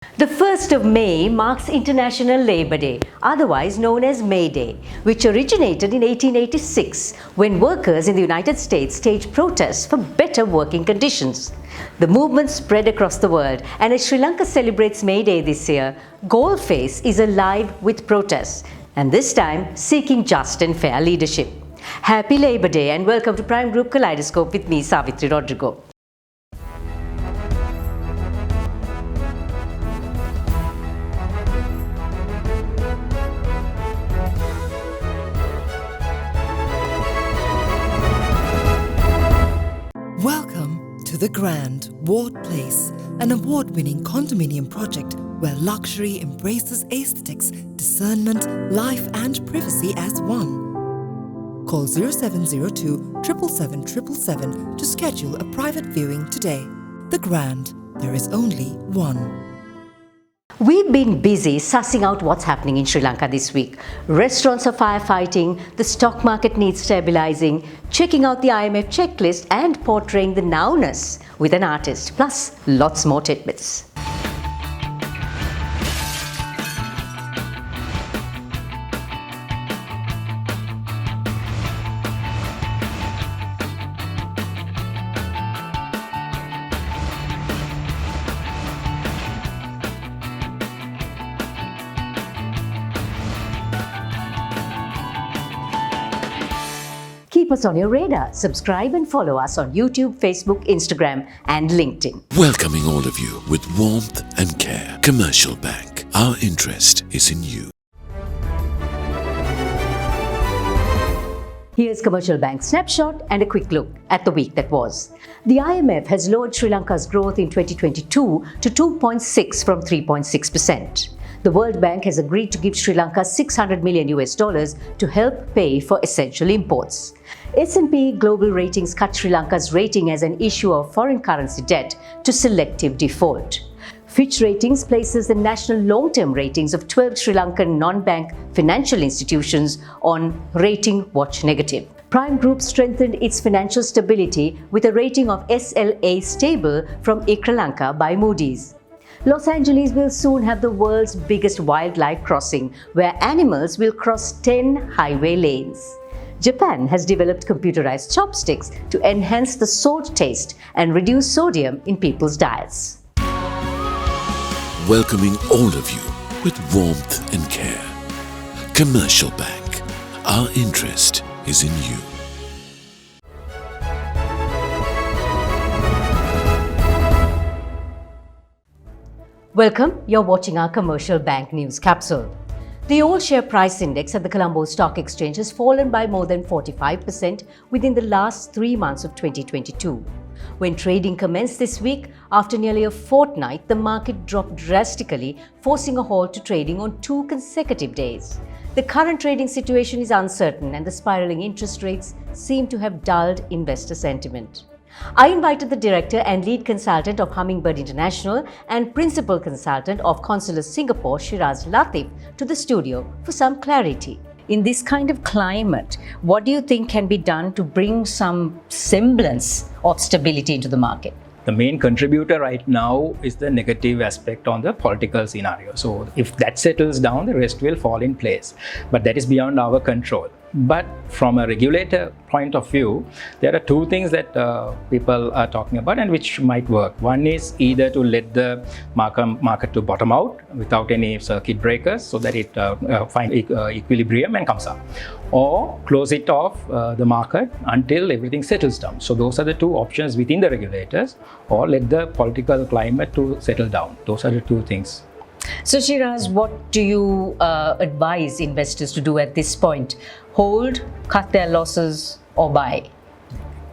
The 1st of May marks International Labour Day, otherwise known as May Day, which originated in 1886 when workers in the United States staged protests for better working conditions. The movement spread across the world, and as Sri Lanka celebrates May Day this year, Goalface is alive with protests, and this time seeking just and fair leadership. Happy Labour Day and welcome to Prime Group Kaleidoscope with me, Savithri Rodrigo. Welcome to The Grand, Ward Place, an award-winning condominium project where luxury embraces aesthetics, discernment, life and privacy as one. Call 0702 777 777 to schedule a private viewing today. The Grand, there is only one. We've been busy sussing out what's happening in Sri Lanka this week. Restaurants are firefighting, the stock market needs stabilizing, checking out the IMF checklist and portraying the nowness with an artist, plus lots more tidbits. Keep us on your radar. Subscribe and follow us on YouTube, Facebook, Instagram and LinkedIn. Welcoming all of you with warmth and care. Commercial Bank. Our interest is in you. Here's Commercial Bank Snapshot and a quick look at the week that was. The IMF has lowered Sri Lanka's growth in 2022 to 2.6 from 3.6%. The World Bank has agreed to give Sri Lanka $600 million to help pay for essential imports. S&P Global Ratings cut Sri Lanka's rating as an issuer of foreign currency debt to selective default. Fitch Ratings places the national long-term ratings of 12 Sri Lankan non-bank financial institutions on Rating Watch Negative. Prime Group strengthened its financial stability with a rating of SLA stable from Sri Lanka by Moody's. Los Angeles will soon have the world's biggest wildlife crossing, where animals will cross 10 highway lanes. Japan has developed computerized chopsticks to enhance the salt taste and reduce sodium in people's diets. Welcoming all of you with warmth and care. Commercial Bank. Our interest is in you. Welcome, you're watching our Commercial Bank News Capsule. The all-share price index at the Colombo Stock Exchange has fallen by more than 45% within the last 3 months of 2022. When trading commenced this week, after nearly a fortnight, the market dropped drastically, forcing a halt to trading on 2 consecutive days. The current trading situation is uncertain and the spiraling interest rates seem to have dulled investor sentiment. I invited the director and lead consultant of Hummingbird International and principal consultant of Consular Singapore, Shiraz Latif, to the studio for some clarity. In this kind of climate, what do you think can be done to bring some semblance of stability into the market? The main contributor right now is the negative aspect on the political scenario. So if that settles down, the rest will fall in place. But that is beyond our control. But from a regulator point of view, there are 2 things that people are talking about and which might work. One is either to let the market to bottom out without any circuit breakers so that it finds equilibrium and comes up, or close it off the market until everything settles down. So those are the 2 options within the regulators, or let the political climate to settle down. Those are the 2 things. So Shiraz, what do you advise investors to do at this point? Hold, cut their losses or buy?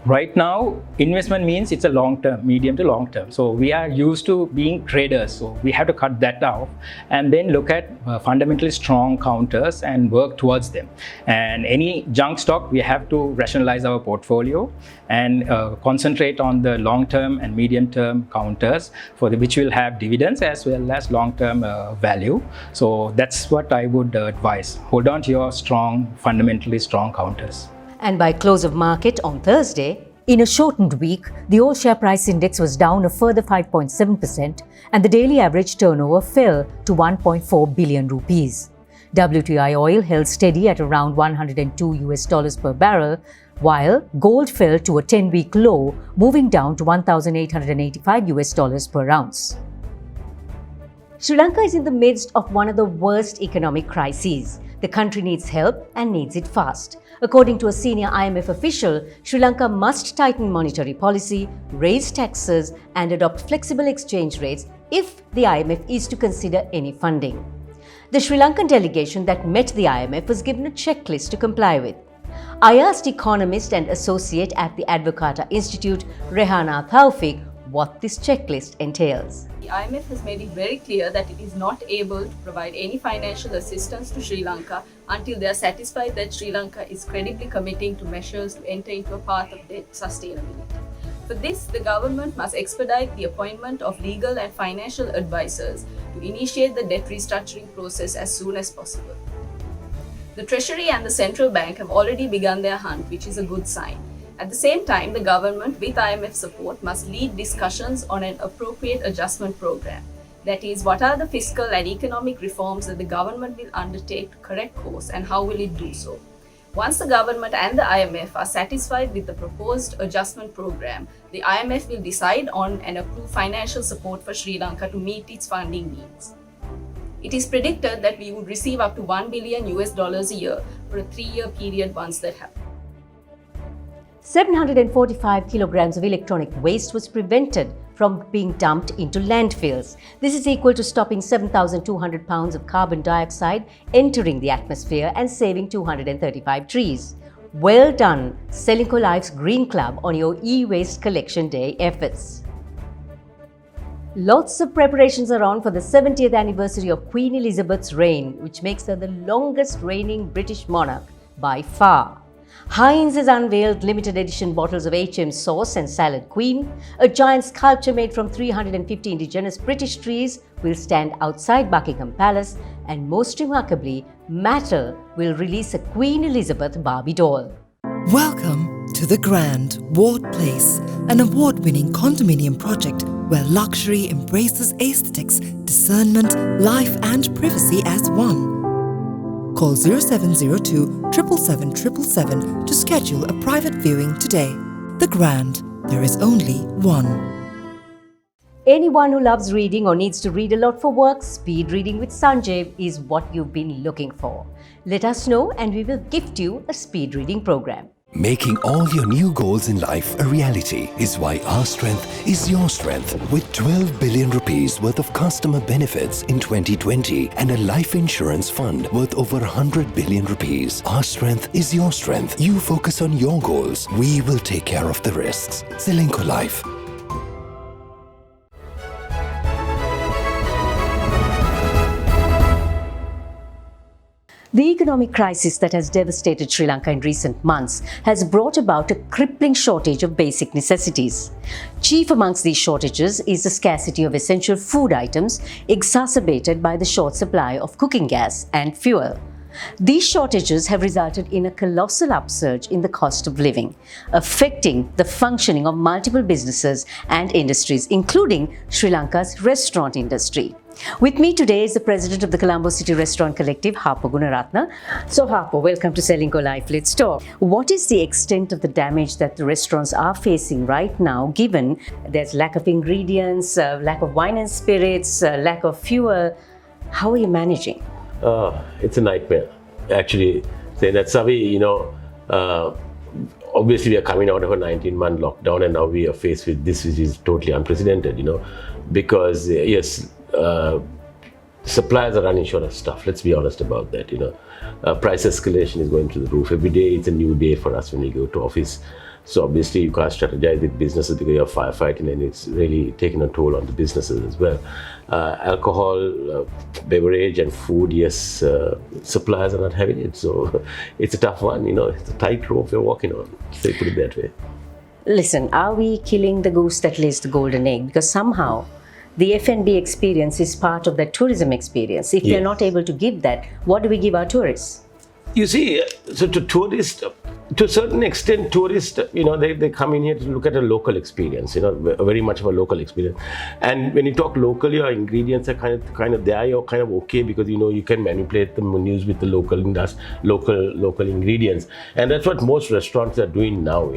Right now, investment means it's a long term, medium to long term. So we are used to being traders. So we have to cut that off and then look at fundamentally strong counters and work towards them. And any junk stock, we have to rationalize our portfolio and concentrate on the long term and medium term counters for which will have dividends as well as long term value. So that's what I would advise. Hold on to your strong, fundamentally strong counters. And by close of market on Thursday, In a shortened week, the all share price index was down a further 5.7% and the daily average turnover fell to 1.4 billion rupees. WTI oil held steady at around $102 per barrel, while gold fell to a 10-week low, moving down to $1,885 per ounce. Sri Lanka is in the midst of one of the worst economic crises. The country needs help and needs it fast. According to a senior IMF official, Sri Lanka must tighten monetary policy, raise taxes, and adopt flexible exchange rates if the IMF is to consider any funding. The Sri Lankan delegation that met the IMF was given a checklist to comply with. I asked economist and associate at the Advocata Institute, Rehana Thaufik, what this checklist entails. The IMF has made it very clear that it is not able to provide any financial assistance to Sri Lanka until they are satisfied that Sri Lanka is credibly committing to measures to enter into a path of debt sustainability. For this, the government must expedite the appointment of legal and financial advisors to initiate the debt restructuring process as soon as possible. The Treasury and the Central Bank have already begun their hunt, which is a good sign. At the same time, the government, with IMF support, must lead discussions on an appropriate adjustment program. That is, what are the fiscal and economic reforms that the government will undertake to correct course and how will it do so? Once the government and the IMF are satisfied with the proposed adjustment program, the IMF will decide on and approve financial support for Sri Lanka to meet its funding needs. It is predicted that we would receive up to $1 billion a year for a 3-year period once that happens. 745 kilograms of electronic waste was prevented from being dumped into landfills. This is equal to stopping 7,200 pounds of carbon dioxide entering the atmosphere and saving 235 trees. Well done, Selingco Life's Green Club, on your e-waste collection day efforts. Lots of preparations are on for the 70th anniversary of Queen Elizabeth's reign, which makes her the longest reigning British monarch by far. Heinz has unveiled limited edition bottles of HM sauce and Salad Queen. A giant sculpture made from 350 indigenous British trees will stand outside Buckingham Palace, and most remarkably, Matter will release a Queen Elizabeth Barbie doll. Welcome to The Grand, Ward Place, an award-winning condominium project where luxury embraces aesthetics, discernment, life and privacy as one. Call 0702 777 777 to schedule a private viewing today. The Grand, there is only one. Anyone who loves reading or needs to read a lot for work, Speed Reading with Sanjeev is what you've been looking for. Let us know and we will gift you a speed reading program. Making all your new goals in life a reality is why our strength is your strength. With 12 billion rupees worth of customer benefits in 2020 and a life insurance fund worth over 100 billion rupees, our strength is your strength. You focus on your goals. We will take care of the risks. Srilanka Life. The economic crisis that has devastated Sri Lanka in recent months has brought about a crippling shortage of basic necessities. Chief amongst these shortages is the scarcity of essential food items, exacerbated by the short supply of cooking gas and fuel. These shortages have resulted in a colossal upsurge in the cost of living, affecting the functioning of multiple businesses and industries, including Sri Lanka's restaurant industry. With me today is the president of the Colombo City Restaurant Collective, Harpo Gunaratna. So Harpo, welcome to Selingco Life. Let's talk. What is the extent of the damage that the restaurants are facing right now, given there's lack of ingredients, lack of wine and spirits, lack of fuel? How are you managing? It's a nightmare. Actually, say that, Savi, obviously we are coming out of a 19-month lockdown and now we are faced with this, which is totally unprecedented, because yes, suppliers are running short of stuff. Let's be honest about that. Price escalation is going through the roof. Every day it's a new day for us when we go to office. So obviously you can't strategize with businesses because you're firefighting, and it's really taking a toll on the businesses as well. Alcohol, beverage and food, yes, suppliers are not having it. So it's a tough one, it's a tightrope we're walking on, say, put it that way. Listen, are we killing the goose that lays the golden egg? Because somehow the F&B experience is part of that tourism experience. If we're not able to give that, what do we give our tourists? You see, so to tourists, to a certain extent, tourists, they come in here to look at a local experience, very much of a local experience. And when you talk locally, your ingredients are kind of there. You're kind of okay because you can manipulate the menus with the local ingredients, and that's what most restaurants are doing now.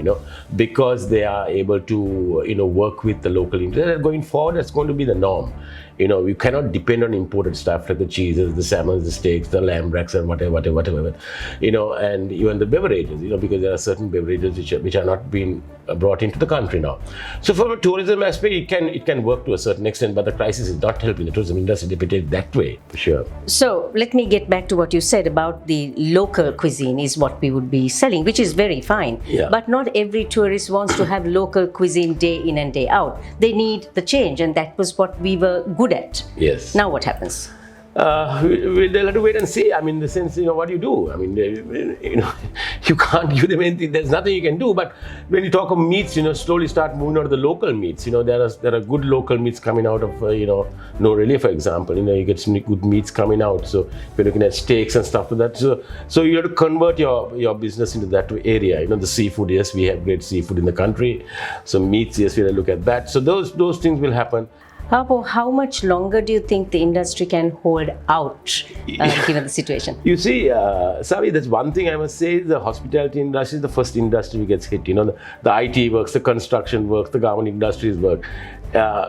Because they are able to work with the local ingredients. Going forward, that's going to be the norm. You cannot depend on imported stuff like the cheeses, the salmons, the steaks, the lamb racks, and whatever. And even the beverages, because there are certain beverages which are not being brought into the country now. So from a tourism aspect, it can work to a certain extent, but the crisis is not helping the tourism industry to be that way, for sure. So let me get back to what you said about the local cuisine is what we would be selling, which is very fine. Yeah. But not every tourist wants to have local cuisine day in and day out. They need the change, and that was what we were good at. Yes. Now what happens? They'll have to wait and see. I mean, in the sense, what do you do? I mean, you can't give them anything. There's nothing you can do. But when you talk of meats, slowly start moving out of the local meats. There are good local meats coming out of, Norelia, for example. You get some good meats coming out. So if you're looking at steaks and stuff like that. So you have to convert your business into that area. The seafood, yes, we have great seafood in the country. So meats, yes, we have to look at that. So those things will happen. How much longer do you think the industry can hold out given the situation? You see, Savi, that's one thing I must say, the hospitality industry is the first industry which gets hit. The IT works, the construction works, the government industries work.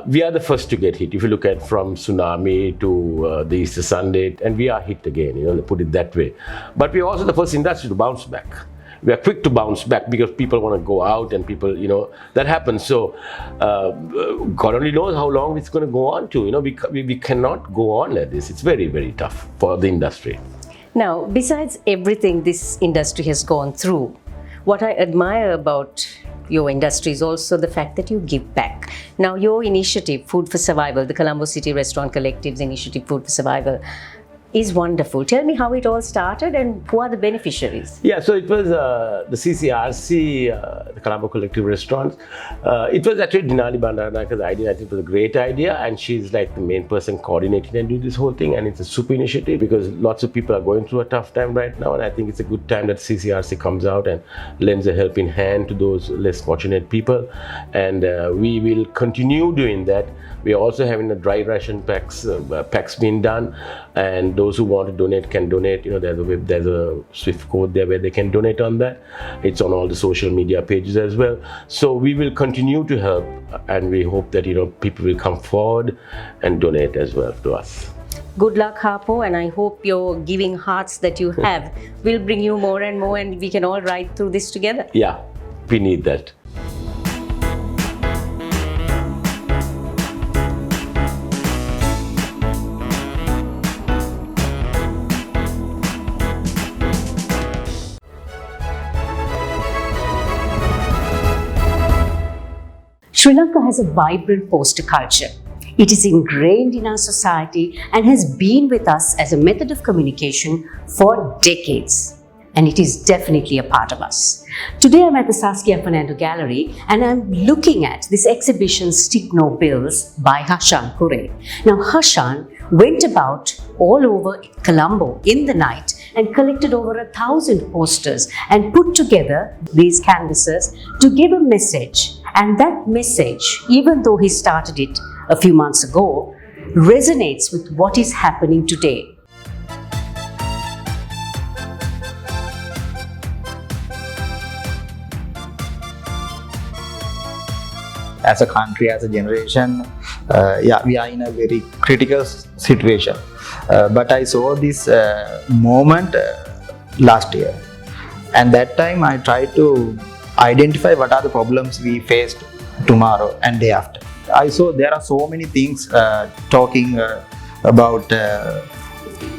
We are the first to get hit. If you look at from tsunami to the Easter Sunday, and we are hit again, they put it that way. But we are also the first industry to bounce back. We are quick to bounce back because people want to go out and people, that happens. So God only knows how long it's going to go on to. We cannot go on like this. It's very, very tough for the industry. Now, besides everything this industry has gone through, what I admire about your industry is also the fact that you give back. Now, your initiative, Food for Survival, the Colombo City Restaurant Collective's initiative, Food for Survival, is wonderful. Tell me how it all started and who are the beneficiaries? Yeah, so it was the CCRC, the Colombo Collective Restaurants. It was actually Dinali Bandaranaka's idea. I think it was a great idea, and she's like the main person coordinating and doing this whole thing. And it's a super initiative because lots of people are going through a tough time right now, and I think it's a good time that CCRC comes out and lends a helping hand to those less fortunate people. And we will continue doing that. We are also having the dry ration packs being done, and those who want to donate can donate. There's a Swift code there where they can donate on that. It's on all the social media pages as well. So we will continue to help, and we hope that people will come forward and donate as well to us. Good luck, Harpo, and I hope your giving hearts that you have will bring you more and more, and we can all ride through this together. Yeah, we need that. Sri Lanka has a vibrant poster culture. It is ingrained in our society and has been with us as a method of communication for decades. And it is definitely a part of us. Today I'm at the Saskia Fernando Gallery and I'm looking at this exhibition Stigma Pills by Hashan Kure. Now Hashan went about all over Colombo in the night and collected over 1,000 posters and put together these canvases to give a message. And that message, even though he started it a few months ago, resonates with what is happening today. As a country, as a generation, we are in a very critical situation. But I saw this moment last year, and that time I tried to identify what are the problems we faced tomorrow and day after. I saw there are so many things talking about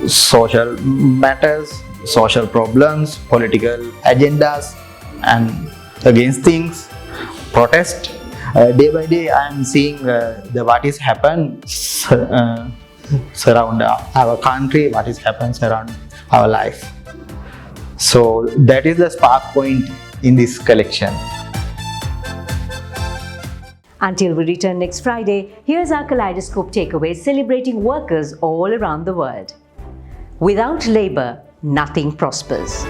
social matters, social problems, political agendas, and against things, protest. Day by day, I am seeing what is happened surround our country, what is happened around our life. So that is the spark point in this collection. Until we return next Friday, here's our Kaleidoscope takeaway celebrating workers all around the world. Without labor, nothing prospers.